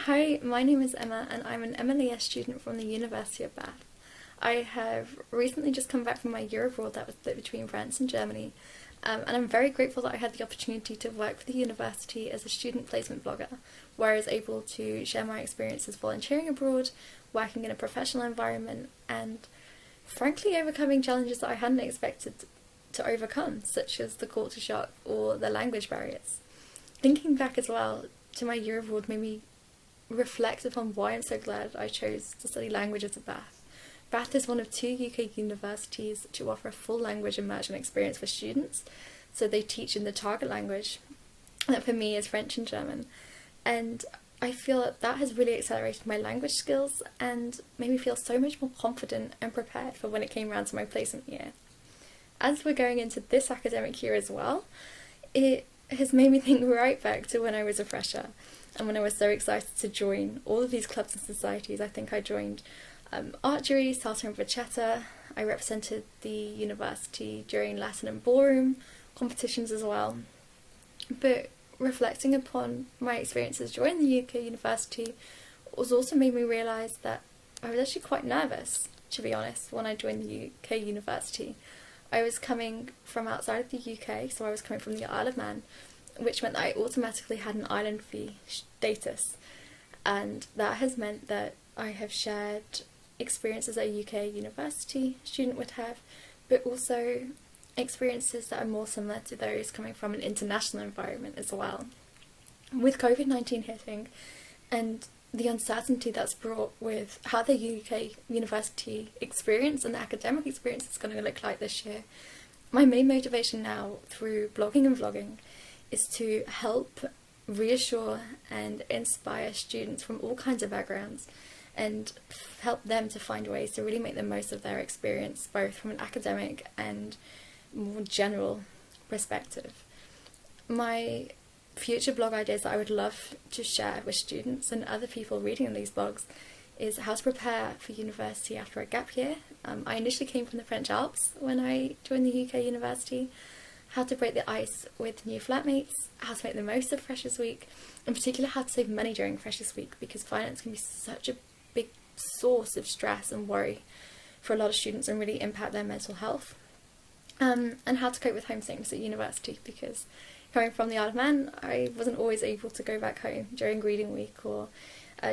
Hi, my name is Emma and I'm an MLES student from the University of Bath. I have recently just come back from my year abroad that was split between France and Germany, and I'm very grateful that I had the opportunity to work for the university as a student placement blogger, where I was able to share my experiences volunteering abroad, working in a professional environment, and frankly overcoming challenges that I hadn't expected to overcome, such as the culture shock or the language barriers. Thinking back as well to my year abroad made me reflect upon why I'm so glad I chose to study languages at Bath. Bath is one of two UK universities to offer a full language immersion experience for students, so they teach in the target language, that for me is French and German, and I feel that has really accelerated my language skills and made me feel so much more confident and prepared for when it came around to my placement year. As we're going into this academic year as well, it has made me think right back to when I was a fresher and when I was so excited to join all of these clubs and societies. I think I joined archery, salsa and bachata. I represented the university during Latin and ballroom competitions as well. But reflecting upon my experiences during the UK university was also made me realise that I was actually quite nervous, to be honest, when I joined the UK university. I was coming from outside of the UK, so I was coming from the Isle of Man, which meant that I automatically had an island fee status, and that has meant that I have shared experiences that a UK university student would have, but also experiences that are more similar to those coming from an international environment as well. With COVID-19 hitting and the uncertainty that's brought with how the UK university experience and the academic experience is going to look like this year, my main motivation now through blogging and vlogging is to help reassure and inspire students from all kinds of backgrounds and help them to find ways to really make the most of their experience, both from an academic and more general perspective. My future blog ideas that I would love to share with students and other people reading these blogs is how to prepare for university after a gap year. I initially came from the French Alps when I joined the UK university. How to break the ice with new flatmates, how to make the most of Freshers Week, in particular how to save money during Freshers Week, because finance can be such a big source of stress and worry for a lot of students and really impact their mental health. And how to cope with homesickness at university, because coming from the Isle of Man, I wasn't always able to go back home during reading week or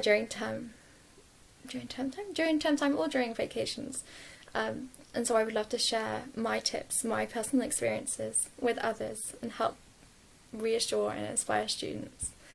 during term time or during vacations. And so I would love to share my tips, my personal experiences with others and help reassure and inspire students.